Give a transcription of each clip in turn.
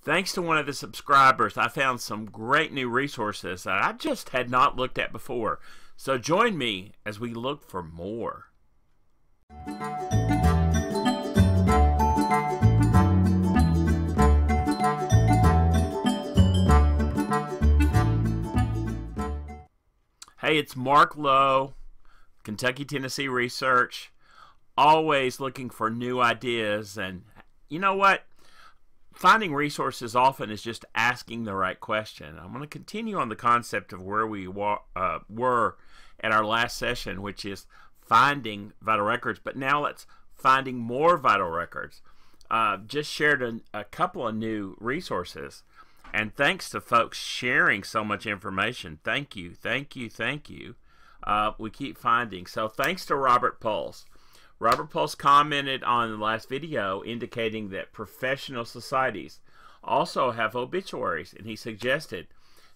Thanks to one of the subscribers, I found some great new resources that I just had not looked at before. So join me as we look for more. Hey, it's Mark Lowe, Kentucky Tennessee Research, always looking for new ideas. And you know what? Finding resources often is just asking the right question. I'm going to continue on the concept of where we were at our last session, which is finding vital records. But now let's finding more vital records. Just shared a couple of new resources. And thanks to folks sharing so much information. Thank you, thank you, thank you. We keep finding. So thanks to Robert Pulse. Robert Pulse commented on the last video indicating that professional societies also have obituaries, and he suggested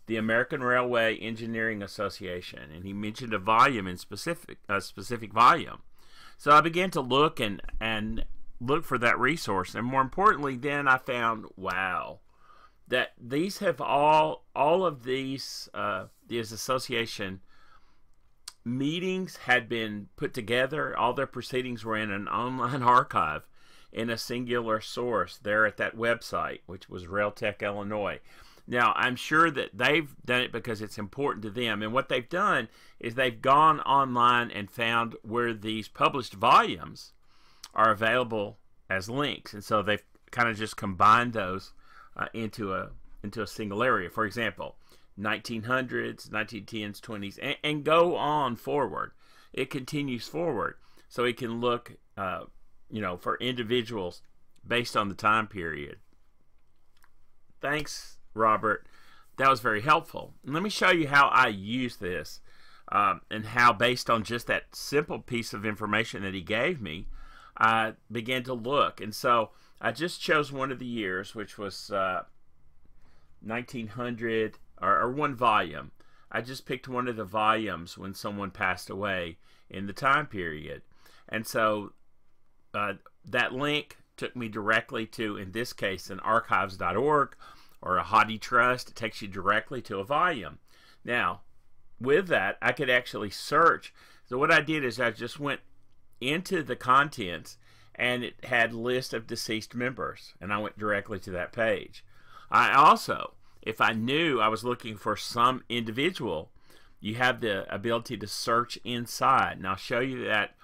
the American Railway Engineering Association, and he mentioned a volume in specific volume. So I began to look and look for that resource, and more importantly, then I found, wow, that these have all of these association meetings had been put together. All their proceedings were in an online archive in a singular source there at that website, which was Railtech, Illinois. Now, I'm sure that they've done it because it's important to them. And what they've done is they've gone online and found where these published volumes are available as links. And so they've kind of just combined those into a single area. For example, 1900s, 1910s, 20s, and go on forward. It continues forward, so it can look, for individuals based on the time period. Thanks, Robert. That was very helpful. And let me show you how I use this, and how, based on just that simple piece of information that he gave me, I began to look. And so I just chose one of the years, which was 1900. Or one volume. I just picked one of the volumes when someone passed away in the time period. And so that link took me directly to, in this case, an archives.org or a HathiTrust. It takes you directly to a volume. Now, with that, I could actually search. So what I did is I just went into the contents, and it had a list of deceased members, and I went directly to that page. I also, if I knew I was looking for some individual, you have the ability to search inside. And I'll show you that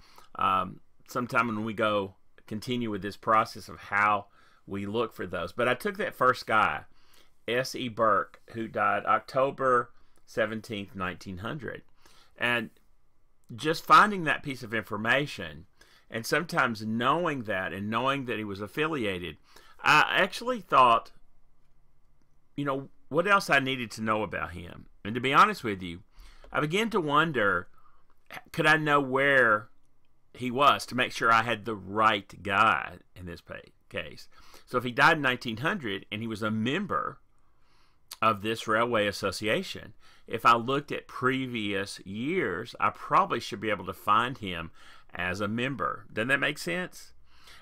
sometime when we continue with this process of how we look for those. But I took that first guy, S.E. Burke, who died October 17th, 1900. And just finding that piece of information, and sometimes knowing that and knowing that he was affiliated, I actually thought, what else I needed to know about him. And to be honest with you, I began to wonder, could I know where he was to make sure I had the right guy in this case. So if he died in 1900 and he was a member of this railway association, if I looked at previous years, I probably should be able to find him as a member. Doesn't that make sense?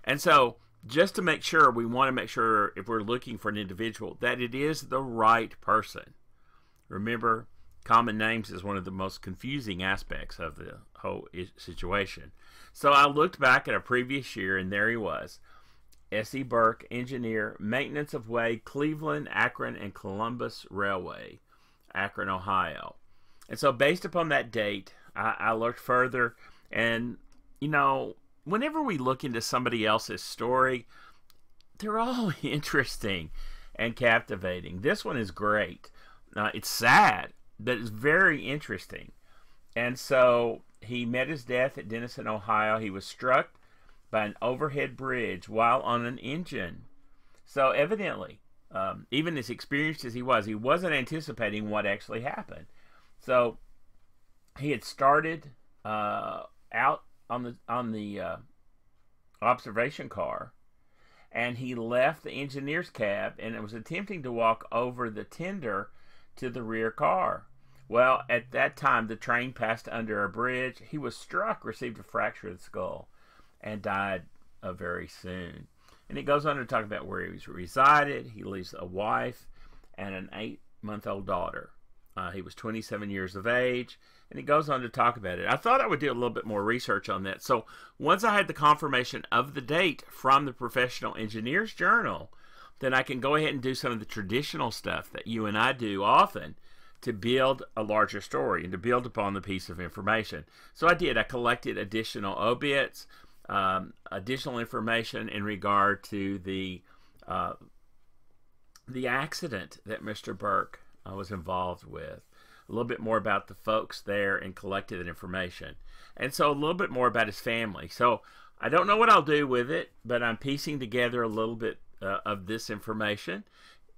And so, just to make sure, we want to make sure, if we're looking for an individual, that it is the right person. Remember, common names is one of the most confusing aspects of the whole situation. So I looked back at a previous year, and there he was. S.E. Burke, engineer, maintenance of way, Cleveland, Akron, and Columbus Railway, Akron, Ohio. And so based upon that date, I looked further, and, whenever we look into somebody else's story, they're all interesting and captivating. This one is great. It's sad, but it's very interesting. And so he met his death at Denison, Ohio. He was struck by an overhead bridge while on an engine. So evidently, even as experienced as he wasn't anticipating what actually happened. So he had started out on the observation car, and he left the engineer's cab and was attempting to walk over the tender to the rear car. Well, at that time, the train passed under a bridge. He was struck, received a fracture of the skull, and died very soon. And it goes on to talk about where he resided. He leaves a wife and an 8-month-old daughter. He was 27 years of age, and he goes on to talk about it. I thought I would do a little bit more research on that. So once I had the confirmation of the date from the Professional Engineer's Journal, then I can go ahead and do some of the traditional stuff that you and I do often to build a larger story and to build upon the piece of information. So I did. I collected additional obits, additional information in regard to the accident that Mr. Burke was involved with, a little bit more about the folks there, and collected that information. And so a little bit more about his family. So I don't know what I'll do with it, but I'm piecing together a little bit of this information.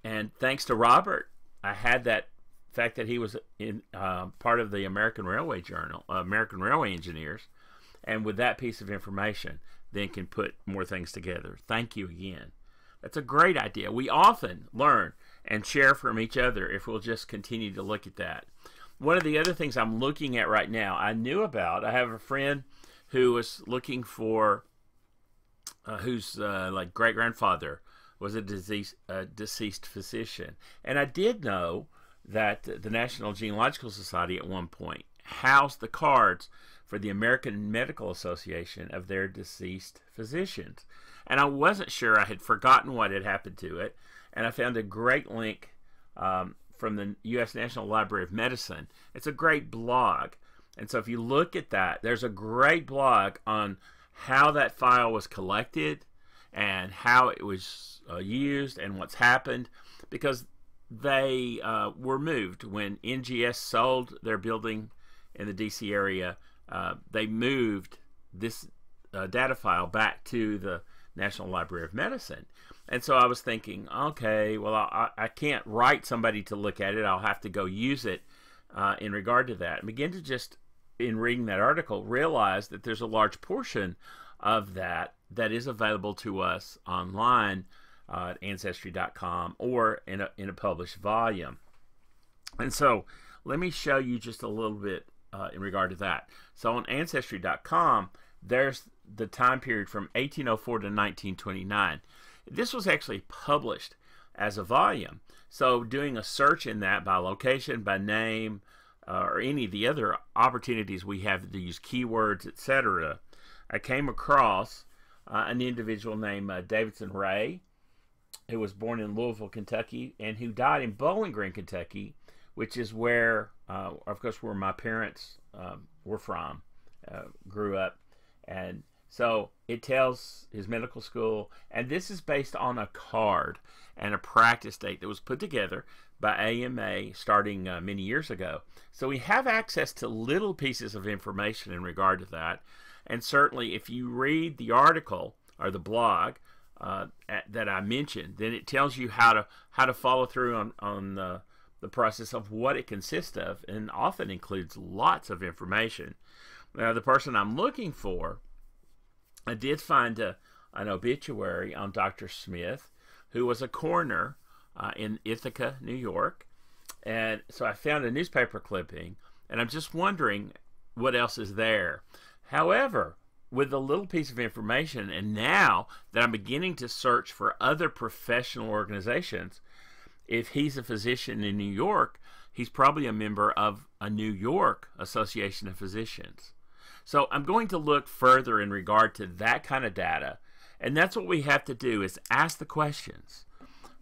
And thanks to Robert, I had that fact that he was in part of the American Railway Journal, American Railway Engineers, and with that piece of information, then can put more things together. Thank you again. That's a great idea. We often learn and share from each other if we'll just continue to look at that. One of the other things I'm looking at right now, I knew about. I have a friend who was looking for, whose like great-grandfather was a deceased physician. And I did know that the National Genealogical Society at one point housed the cards for the American Medical Association of their deceased physicians. And I wasn't sure. I had forgotten what had happened to it. And I found a great link from the U.S. National Library of Medicine. It's a great blog. And so if you look at that, there's a great blog on how that file was collected and how it was used and what's happened, because they were moved when NGS sold their building in the D.C. area. They moved this data file back to the National Library of Medicine. And so I was thinking, okay, well, I can't write somebody to look at it. I'll have to go use it in regard to that. And begin to just, in reading that article, realize that there's a large portion of that that is available to us online at Ancestry.com or in a published volume. And so let me show you just a little bit in regard to that. So on Ancestry.com, there's the time period from 1804 to 1929. This was actually published as a volume. So doing a search in that by location, by name, or any of the other opportunities we have to use keywords, etc., I came across an individual named Davidson Ray, who was born in Louisville, Kentucky, and who died in Bowling Green, Kentucky, which is where, of course, where my parents were from, grew up. And so it tells his medical school, and this is based on a card and a practice date that was put together by AMA starting many years ago. So we have access to little pieces of information in regard to that. And certainly if you read the article or the blog that I mentioned, then it tells you how to follow through on the process of what it consists of, and often includes lots of information. Now, the person I'm looking for, I did find an obituary on Dr. Smith, who was a coroner in Ithaca, New York. And so I found a newspaper clipping, and I'm just wondering what else is there. However, with a little piece of information, and now that I'm beginning to search for other professional organizations, if he's a physician in New York, he's probably a member of a New York Association of Physicians. So I'm going to look further in regard to that kind of data. And that's what we have to do, is ask the questions.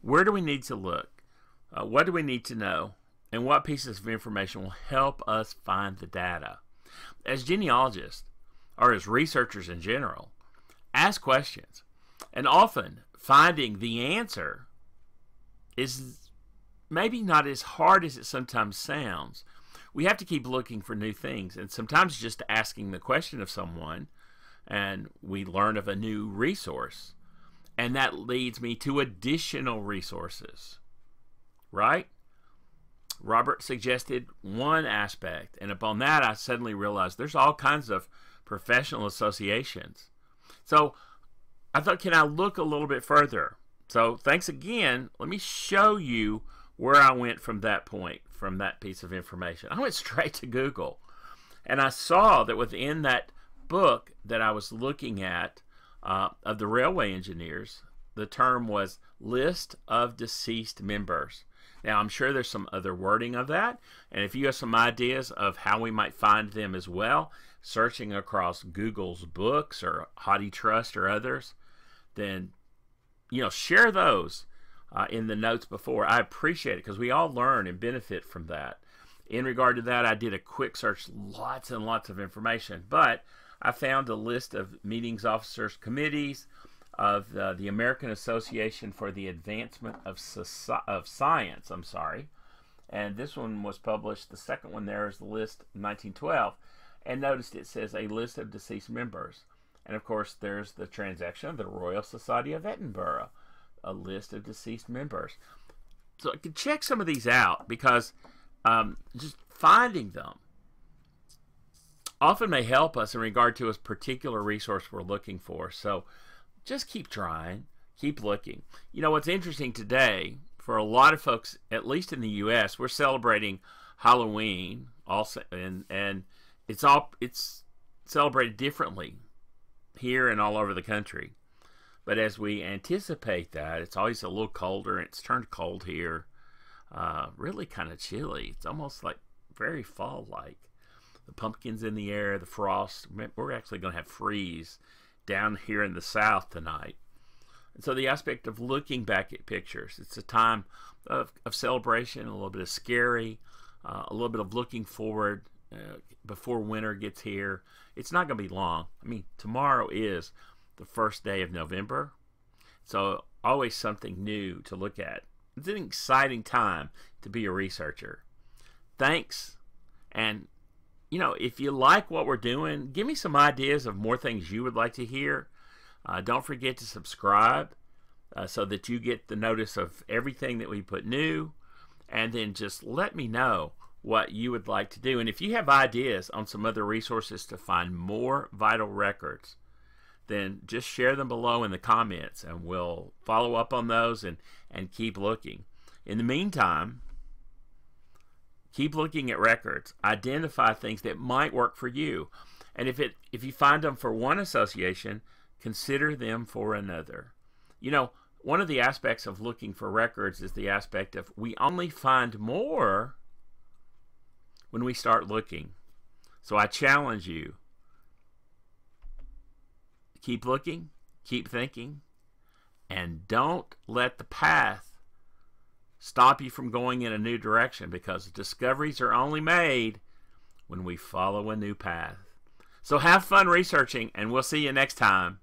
Where do we need to look? What do we need to know? And what pieces of information will help us find the data? As genealogists, or as researchers in general, ask questions. And often finding the answer is maybe not as hard as it sometimes sounds. We have to keep looking for new things, and sometimes just asking the question of someone, and we learn of a new resource, and that leads me to additional resources, right? Robert suggested one aspect, and upon that I suddenly realized there's all kinds of professional associations. So I thought, can I look a little bit further? So thanks again. Let me show you where I went from that point, from that piece of information. I went straight to Google, and I saw that within that book that I was looking at of the railway engineers, the term was list of deceased members. Now, I'm sure there's some other wording of that, and if you have some ideas of how we might find them as well, searching across Google's books or HathiTrust or others, then share those in the notes before. I appreciate it because we all learn and benefit from that. In regard to that, I did a quick search, lots and lots of information, but I found a list of meetings officers committees of the American Association for the Advancement of Science, and this one was published, the second one there is the list 1912, and noticed it says a list of deceased members. And of course there's the transaction of the Royal Society of Edinburgh, a list of deceased members. So I can check some of these out because just finding them often may help us in regard to a particular resource we're looking for. So just keep trying, keep looking. What's interesting today, for a lot of folks, at least in the U.S., we're celebrating Halloween also, and it's celebrated differently here and all over the country. But as we anticipate that, it's always a little colder. It's turned cold here, really kind of chilly. It's almost like very fall-like. The pumpkins in the air, the frost. We're actually going to have freeze down here in the south tonight. And so the aspect of looking back at pictures, it's a time of celebration, a little bit of scary, a little bit of looking forward before winter gets here. It's not going to be long. I mean, tomorrow is the first day of November, so always something new to look at. It's an exciting time to be a researcher. Thanks, and if you like what we're doing, give me some ideas of more things you would like to hear. Don't forget to subscribe so that you get the notice of everything that we put new, and then just let me know what you would like to do. And if you have ideas on some other resources to find more vital records, then just share them below in the comments, and we'll follow up on those and keep looking. In the meantime, keep looking at records. Identify things that might work for you. And if you find them for one association, consider them for another. One of the aspects of looking for records is the aspect of we only find more when we start looking. So I challenge you. Keep looking, keep thinking, and don't let the path stop you from going in a new direction, because discoveries are only made when we follow a new path. So have fun researching, and we'll see you next time.